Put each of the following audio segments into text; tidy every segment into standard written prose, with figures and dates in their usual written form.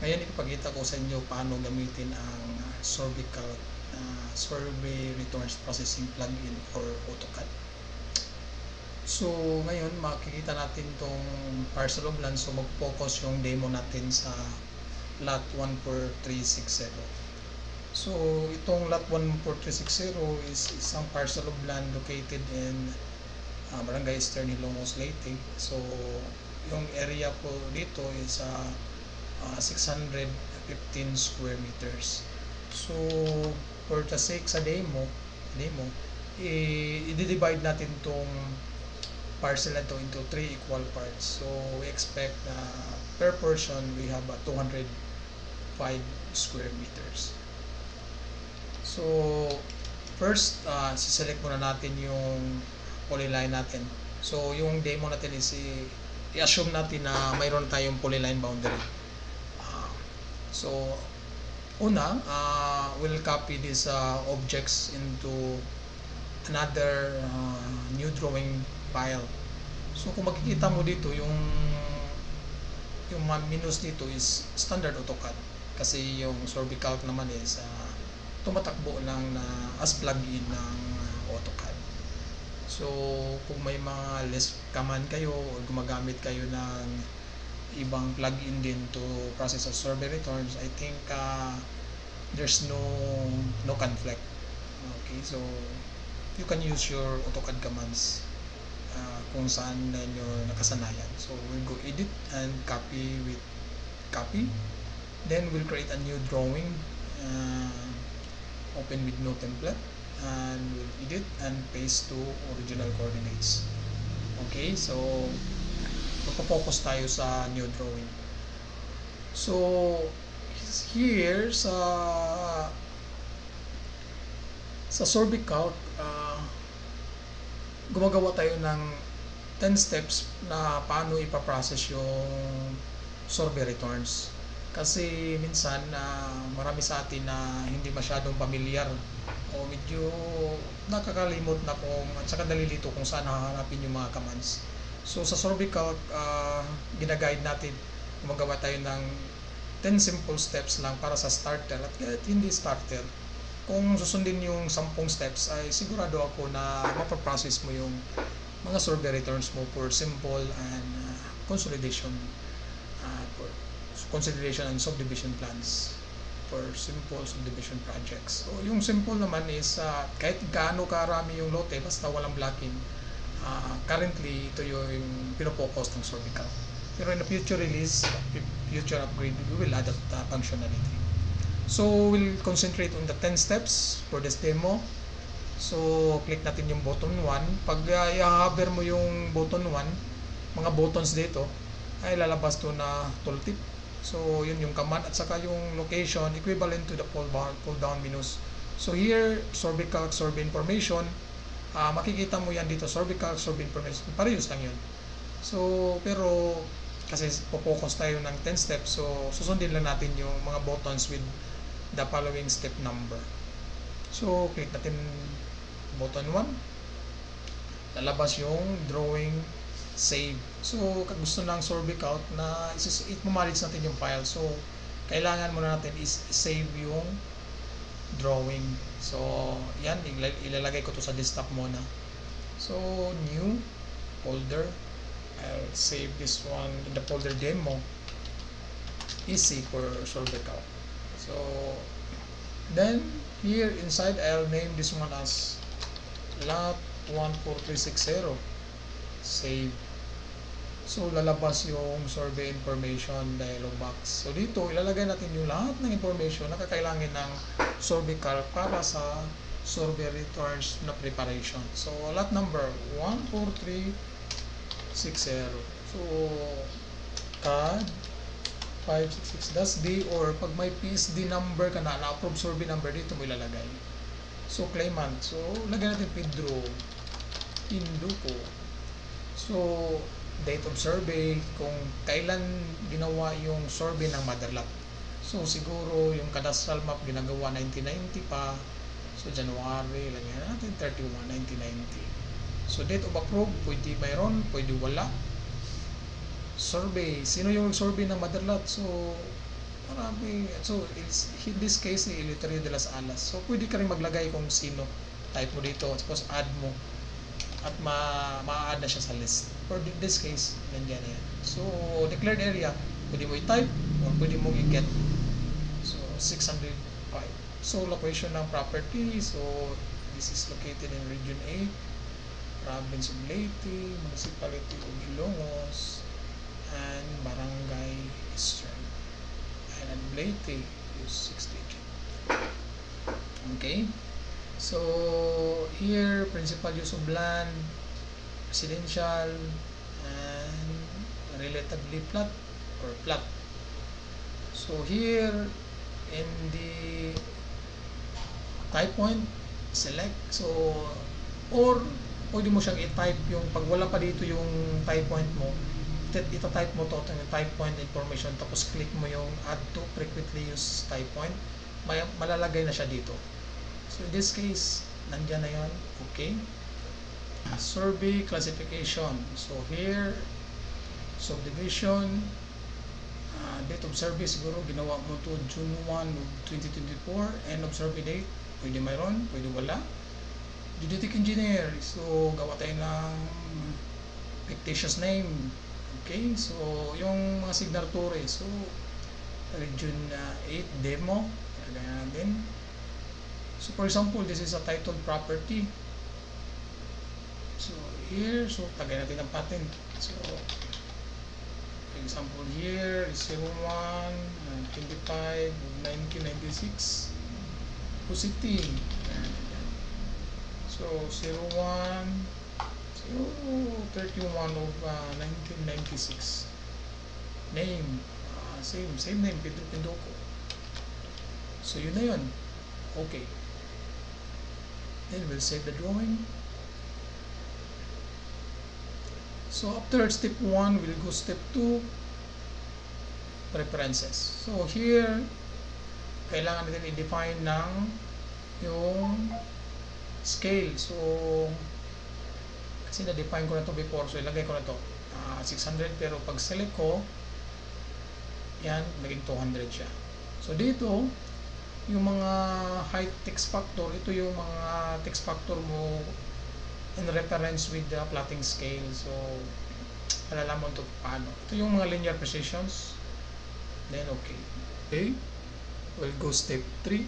Ngayon ipapakita ko sa inyo paano gamitin ang Survey Returns Processing plugin for AutoCAD. So ngayon makikita natin tong parcel of land, so mag-focus yung demo natin sa lot 14360. So itong lot 14360 is isang parcel of land located in Barangay Eastern Ilongos, Leyte. So yung area po dito is 615 square meters. So for the sake sa demo i-divide natin tong parcel na to into 3 equal parts. So we expect na per portion we have 205 square meters. So first siselect muna natin yung polyline natin. So yung demo natin is i-assume natin na mayroon tayong polyline boundary. So una, we'll copy these objects into another new drawing file. So kung makikita mo dito yung menus dito is standard AutoCAD, kasi yung SurveyCalc naman is tumatakbo lang na as plugin ng AutoCAD. So kung may mga less command kayo o gumagamit kayo ng ibang plugin din to process a survey returns, I think there's no conflict. Okay, so you can use your AutoCAD commands kung saan ninyo nakasanayan. So we'll go edit and copy with copy, then we'll create a new drawing, open with no template, and we'll edit and paste to original coordinates. Okay, so magpo-focus tayo sa new drawing. So here sa SurveyCalc, gumagawa tayo ng 10 steps na paano ipaprocess yung survey returns. Kasi minsan marami sa atin na hindi masyadong familiar o medyo nakakalimot na kung at saka nalilito kung saan hahanapin yung mga commands. So sa SurveyCalc, ginaguide natin, gumagawa tayo ng 10 simple steps lang para sa starter at hindi starter. Kung susundin yung 10 steps ay sigurado ako na mapaprocess mo yung mga survey returns mo for simple and consolidation and subdivision plans for simple subdivision projects. So yung simple naman is kahit gaano karami yung lote basta walang blocking. Currently ito yung pinofocus ng SurveyCalc. Pero in the future release, future upgrade, we will add that functionality. So we'll concentrate on the 10 steps for this demo. So click natin yung button 1. Pag i-hover mo yung button 1, mga buttons dito ay lalabas to na tooltip. So yun yung command at saka yung location equivalent to the pull down menus. So here, SurveyCalc survey information, makikita mo yan dito, SurveyCalc survey information, parehas lang yun. So pero kasi po-focus tayo ng 10 steps, so susundin lang natin yung mga buttons with the following step number. So click natin button 1, lalabas yung drawing save. So gusto ng SurveyCalc na i-manage natin yung file, so kailangan muna natin is save yung drawing. So yan, ilalagay ko to sa desktop muna. So new folder, I'll save this one in the folder demo, easy for SurveyCalc. So then here inside, I'll name this one as lot 14360, save. So lalabas yung survey information dialog box. So dito ilalagay natin yung lahat ng information na kakailangan ng SurveyCalc para sa survey returns na preparation. So lot number 14360. So CAD 566, that's D, or pag may PSD number ka na-approve survey number, dito mo ilalagay. So claimant, so lagyan natin Pedro Induco. So date of survey, kung kailan ginawa yung survey ng mother lot. So siguro yung cadastral map ginagawa 1990 pa, so January, lagyan natin 31, 1990. So date of approve, pwede mayroon, pwede wala. Survey, sino yung survey ng mother lot? So marami. So, in this case, Eleuterio de las Alas. So, pwede ka rin maglagay kung sino. Type mo dito. Suppose, add mo. At ma-add na siya sa list. For this case, nandiyan na yan. So, declared area, pwede mo i-type or pwede mo i-get. So, 605. So, location ng property. So, this is located in Region 8, Province of Leyte, Municipality of Ilongos, and Barangay Eastern. And Leyte is 6 digit. Okay. So, here, principal use of land, residential, and relatively flat or flat. So, here, in the type point, select. So, or, pwede mo siyang i-type yung, pag wala pa dito yung type point mo, ita-type mo to, yung type point information, tapos click mo yung add to frequently used type point, malalagay na siya dito. So, in this case, nandyan na yun. Okay. Survey classification. So, here, subdivision, date of survey, siguro ginawa mo to June 1 of 2024. End of survey date, pwede mayroon, pwede wala. Geodetic engineer. So, gawa tayo ng fictitious name. Okay. So, yung mga signatory. So, Region 8 demo. Lagyan natin. So, for example, this is a titled property. So, here, so, tagay natin ang patent. So, for example, here is 01-25 1996. Positive. So, 31 of 1996. Name. Same name, Pedro Pindoco. So, yun na yun. Okay. Then we'll save the drawing. So after step 1, we'll go step 2, preferences. So here, kailangan natin i-define ng yung scale. So, kasi na-define ko na to before, so ilagay ko na to 600, pero pag select ko, yan, naging 200 siya. So dito, yung mga height text factor, ito yung mga text factor mo in reference with the plotting scale. So, malalaman ito paano. Ito yung mga linear precisions. Then, okay. Okay. We'll go step 3.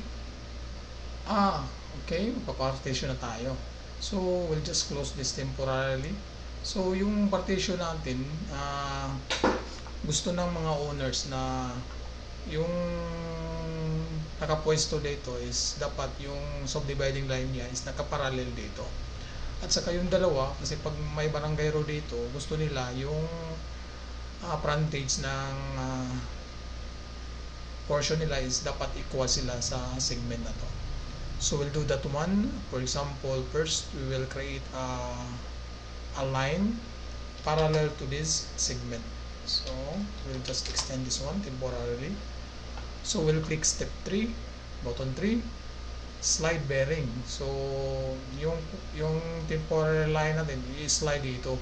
Okay. Magpa-partition na tayo. So, we'll just close this temporarily. So, yung partition natin, gusto ng mga owners na yung nakapwesto dito is dapat yung subdividing line niya is nakaparallel dito. At saka yung dalawa, kasi pag may barangay road dito, gusto nila yung frontage ng portion nila is dapat equal sila sa segment na to. So we'll do that one. For example, first we will create a line parallel to this segment. So we'll just extend this one temporarily. So we'll click step 3, button 3, slide bearing. So yung temporary line natin i-slide dito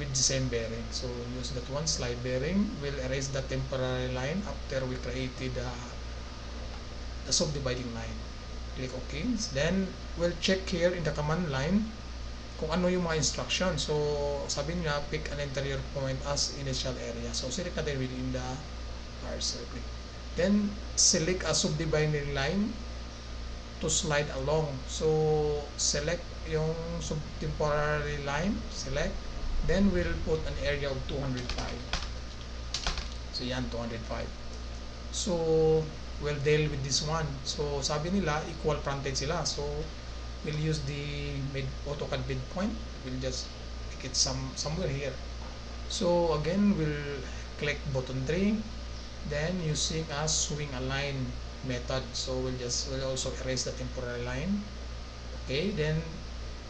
with the same bearing. So use that one, slide bearing. We'll erase the temporary line after we created the subdividing line. Click OK. Then we'll check here in the command line kung ano yung mga instruction. So sabi niya, pick an interior point as initial area. So select natin within the parser. Then select a subdividing line to slide along. So select yung temporary line, select, then we'll put an area of 205. So yan, 205. So we'll deal with this one. So sabi nila equal frontage sila. So we'll use the AutoCAD midpoint. We'll just pick it somewhere here. So again, we'll click button 3, then using a swing align method. So we'll also erase the temporary line. Okay, then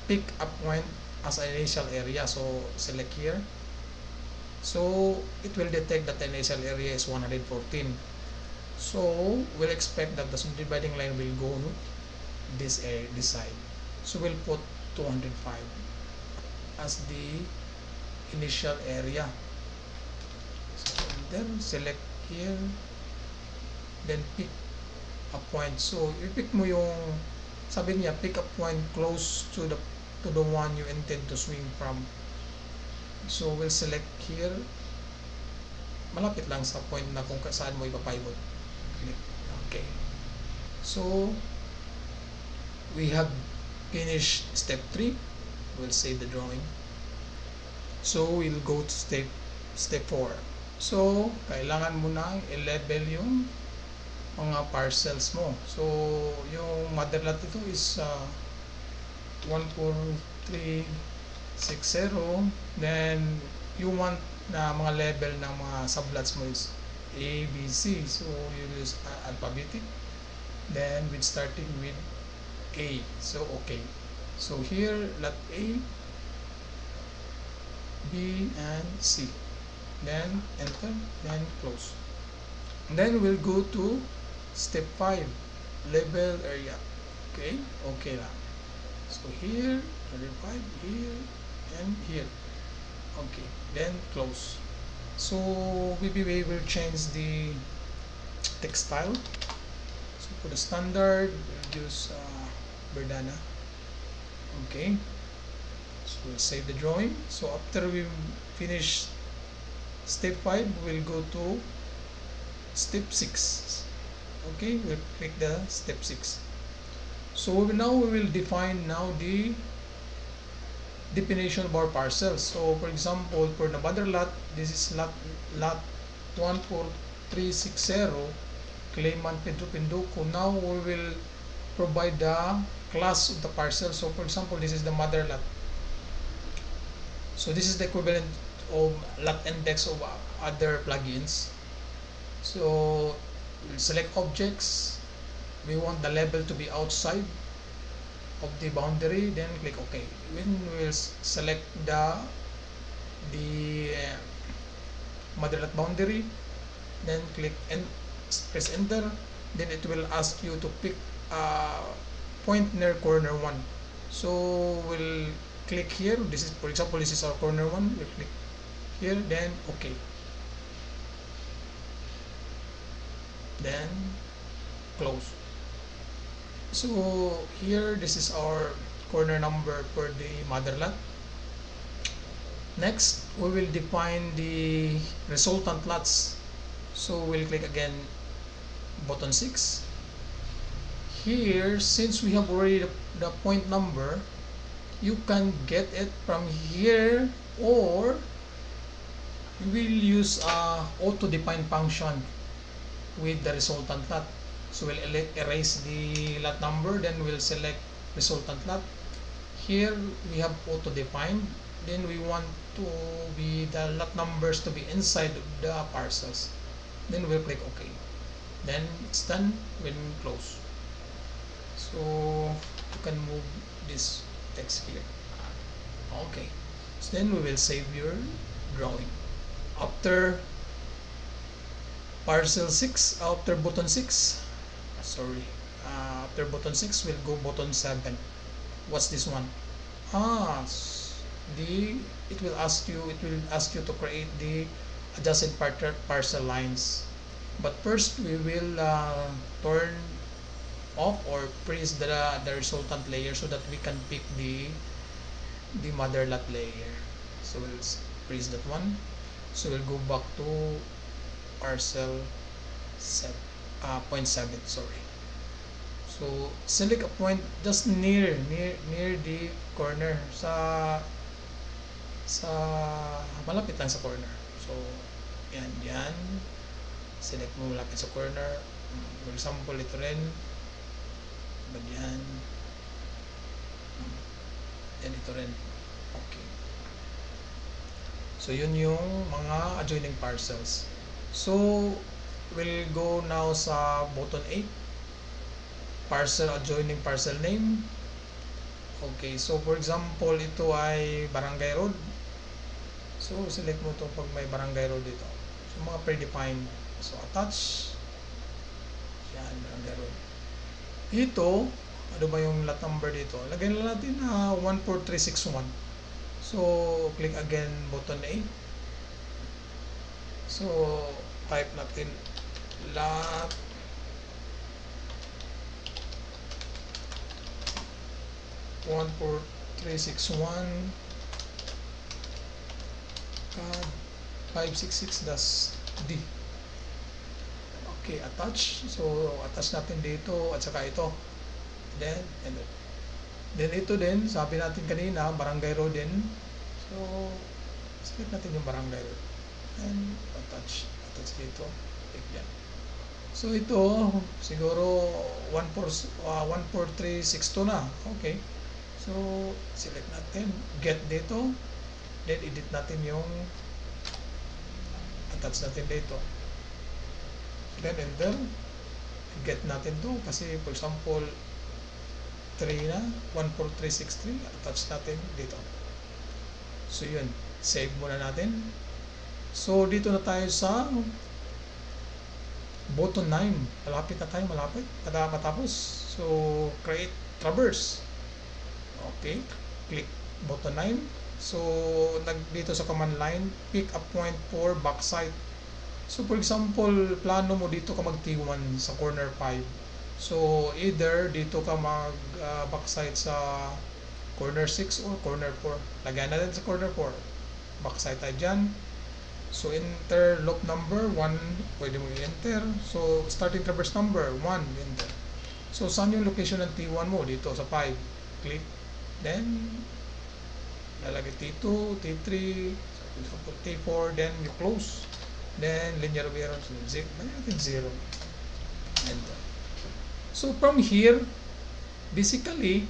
pick a point as an initial area. So select here. So it will detect that the initial area is 114. So we'll expect that the subdividing line will go this side. So we'll put 205 as the initial area. So then select here, then pick a point. So i-pick mo yung, sabi niya, pick a point close to the one you intend to swing from. So we'll select here, malapit lang sa point na kung saan mo ipapivot. Click. Okay. So we have finished step 3. We'll save the drawing. So we'll go to step 4. So kailangan mo na i-level yung mga parcels mo. So yung mother lot ito is 14360. Then you want na mga level ng mga sublots mo is A, B, C. So you use alphabetic. Then with starting with A. So okay. So here lot A, B, and C. Then enter, then close. And then we'll go to step 5, level area. Okay, okay lang. So here, 35, here, and here. Okay, then close. So maybe we will change the textile. So for the standard, we'll use Verdana. Okay, so we'll save the drawing. So after we finish step 5, we'll go to step 6. Okay, we'll click the step 6. So now we will define now the definition of our parcels. So for example, for the mother lot, this is lot 14360, claimant Pedro Pinduco. Now we will provide the class of the parcel. So for example, this is the mother lot. So this is the equivalent of lot index of other plugins. So we'll select objects. We want the level to be outside of the boundary, then click OK. When we'll select the mother lot boundary, then click and press enter, then it will ask you to pick point near corner 1. So we'll click here. This is, for example, this is our corner 1. We'll click here, then OK. Then close. So here, this is our corner number for the mother lot. Next, we will define the resultant lots. So we'll click again button 6. Here, since we have already the point number, you can get it from here, or we will use auto define function with the resultant lot. So we'll erase the lot number, then we'll select resultant lot. Here we have auto defined, then we want to be the lot numbers to be inside the parcels, then we'll click OK. Then it's done. When close. So you can move this text here. Okay, so then we will save your drawing. After parcel 6, after button 6, sorry, after button 6 we'll go button 7. What's this one? It will ask you to create the adjacent parcel lines. But first we will turn off or freeze the resultant layer so that we can pick the mother lot layer. So we'll freeze that one. So we'll go back to parcel 0.7, sorry. So select a point just near the corner, sa malapit lang sa corner. So yan select mo malapit sa corner. For example, ito rin, yan, yan ito rin. Okay, so yun yung mga adjoining parcels. So we'll go now sa button 8, parcel adjoining parcel name. Okay, so for example, ito ay Barangay Road. So select mo to pag may Barangay Road dito. So mga predefined. So attach. Yan, Barangay Road. Ito, ano ba yung lot number dito? Lagyan na natin na 14361. So click again button 8. So type natin lot 14361 CAD 566 das D. Okay, attach. So, attach natin dito at saka ito. Then ito din, sabi natin kanina, barangay road din. So, select natin yung barangay road. And attach dito. Click yan. So, ito, siguro 14362 na. Okay. So, select natin. Get dito. Then, edit natin yung attach natin dito. Then enter, get natin to kasi for example 3 na, 14363, attach natin dito. So yun, save muna natin. So dito na tayo sa button 9, malapit na tayo, matapos. So create traverse. Okay, click button 9. So dito sa command line, pick a point for backside. So for example, plano mo dito ka mag T1 sa corner 5. So either dito ka mag backside sa corner 6 or corner 4. Lagyan natin sa corner 4. Backside tayo dyan. So enter loop number 1, pwede mo i-enter. So starting traverse number 1, enter. So saan yung location ng T1 mo? Dito sa 5. Click. Then lalagay T2, T3, for example T4, then you close. Then linear appearance, natin 0. Enter. So from here, basically,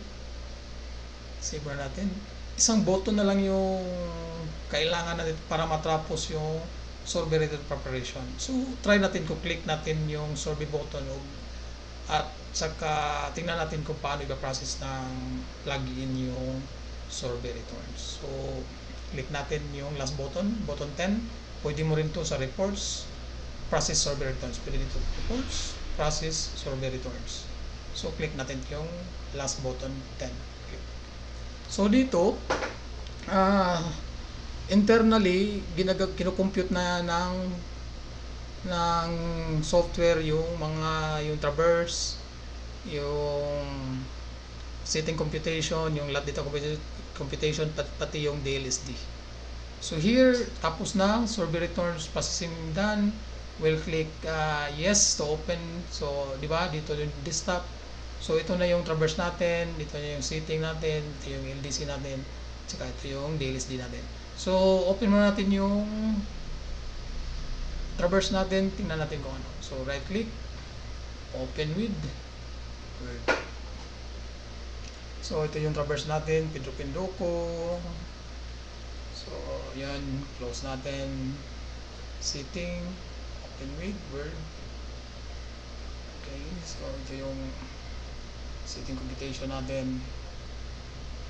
save natin. Isang button na lang yung kailangan natin para matapos yung sorbet preparation. So try natin kung click natin yung sorbet button at saka tingnan natin kung paano i-process ng plug-in yung sorbet returns. So click natin yung last button, button 10. Pwede mo rin to sa reports, process sorbet returns. Pwede dito reports, process sorbet returns. So click natin yung last button 10. Click. So dito, internally kino-compute na ng software yung traverse, yung setting computation, yung lot data computation, pati yung DLSD. So here, tapos na, sorbet returns processing done. We'll click yes to open. So, di ba? Dito yung desktop. So, ito na yung traverse natin, dito na yung setting natin, ito yung LDC natin, tsaka ito yung DLSD natin. So, open muna natin yung traverse natin, tingnan natin kung ano. So, right click, open with Word. So, ito yung traverse natin, pindukin-pinduko ko. So, yan, close natin, setting, open with Word. Okay, so ito yung setting computation natin.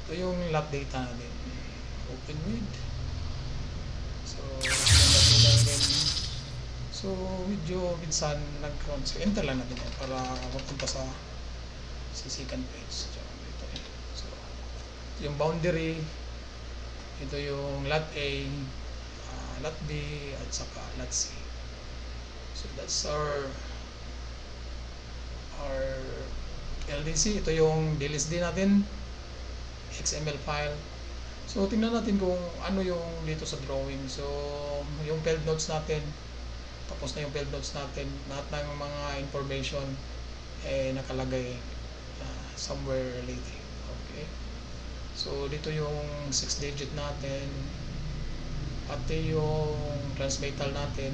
Ito yung lot data natin, open with. So, medyo minsan nag-count. So, enter lang natin yan para mapunta sa second page. So, ito yung boundary. Ito yung lot A, lot B, at saka lot C. So that's our LDC. Ito yung DLSD natin, XML file. So tingnan natin kung ano yung dito sa drawing. So yung field notes natin, tapos na yung field notes natin, lahat ng mga information nakalagay somewhere related. Okay. So dito yung 6-digit natin, pati yung transmetal natin,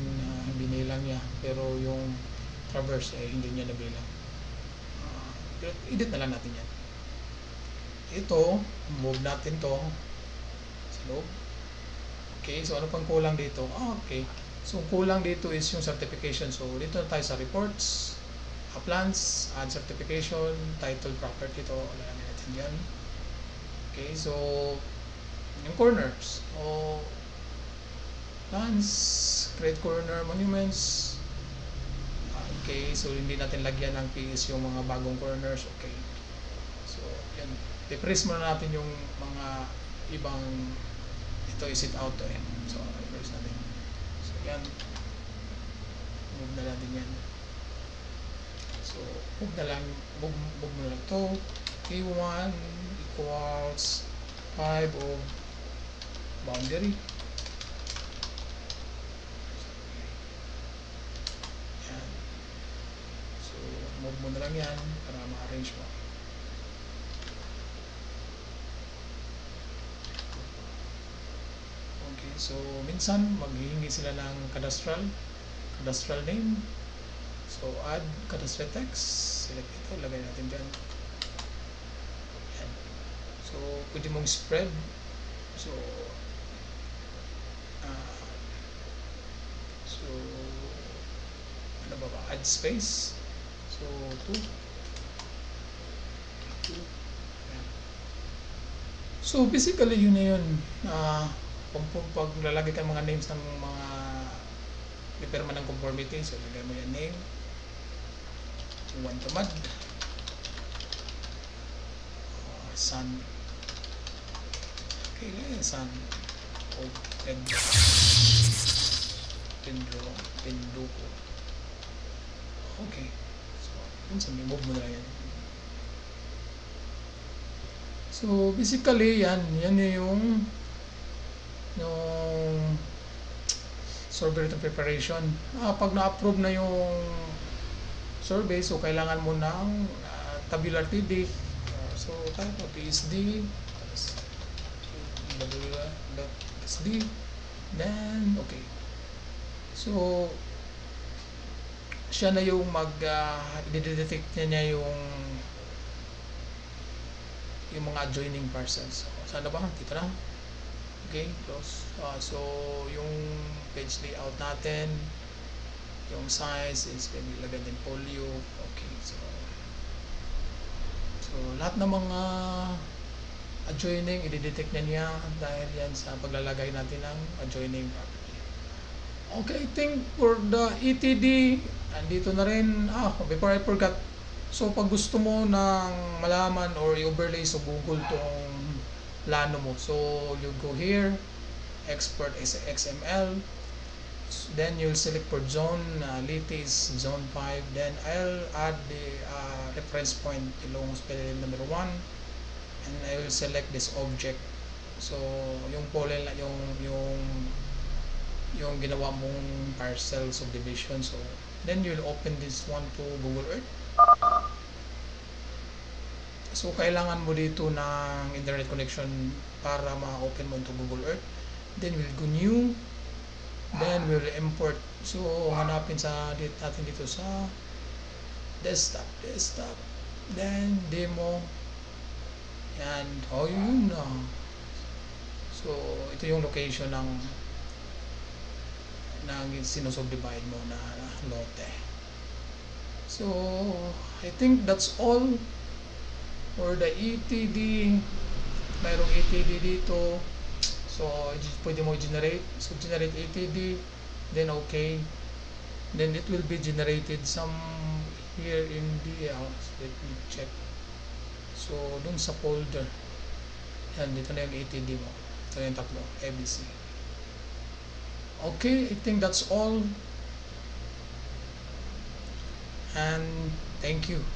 binilang niya, pero yung traverse hindi niya nabilang. Edit na lang natin yan. Ito, move natin to sa loob. Okay, so ano pang kulang dito? Okay, so kulang dito is yung certification. So dito na tayo sa reports, plans, add certification, title, property. Ito, alam natin yan. Okay, so yung corners, so plans, create corner monuments. Okay, so hindi natin lagyan ng PS yung mga bagong corners. Okay, so yan, i-press muna natin yung mga ibang, ito is it out to end. So i-press natin. So yan, move na natin yan. So move na lang, move na lang to K1 equals 5 of boundary. Yan. So, move mo na lang yan para ma-arrange mo. Okay, so minsan maghihingi sila ng cadastral name. So, add cadastral text. Select ito, lagay natin dyan. Yan. So, pwede mong spread. So, ano ba? Add space. So, 2. Yan. So, basically, yun na yun. Pag lalagay ka mga names ng mga repairman ng conformity, so lagay mo yan name. One tamad. Son. Okay, son of Penduko. Okay. So, yun sa move mo na yan. So, basically, yan yung survey written preparation. Pag na-approve na yung survey, so kailangan mo ng tabular TD. So type of PSD SD, then okay. So siya na yung i-detect niya yung mga adjoining parcels. So, saan na ba? Dito na. Okay, close. So yung page layout natin, yung size is ilagay din folio. Okay, so lahat ng mga adjoining i-detect niya dahil yan sa paglalagay natin ng adjoining property. Okay, I think for the ETD andito na rin. Before I forgot, so pag gusto mo ng malaman or i-overlay sa Google tong plano mo, so you go here, export as XML, then you'll select for zone, Leyte is zone 5, then I'll add the reference point along spelling number 1, and I will select this object. So yung polen, yung ginawa mong parcel subdivision, so then you'll open this one to Google Earth. So, kailangan mo dito ng internet connection para ma-open mo ito Google Earth. Then, we'll go new. Then, we'll import. So, hanapin natin dito sa desktop. Then, demo. And, yun na. So, ito yung location ng sinusubdivide mo na lote. So, I think that's all. For the ETD, mayroong ETD dito. So, pwede mo generate. So, generate ETD. Then, okay. Then, it will be generated some here in the let me check. So, dun sa folder. Yan, dito na yung ETD mo. Ito yung tatlo. ABC. Okay, I think that's all. And, thank you.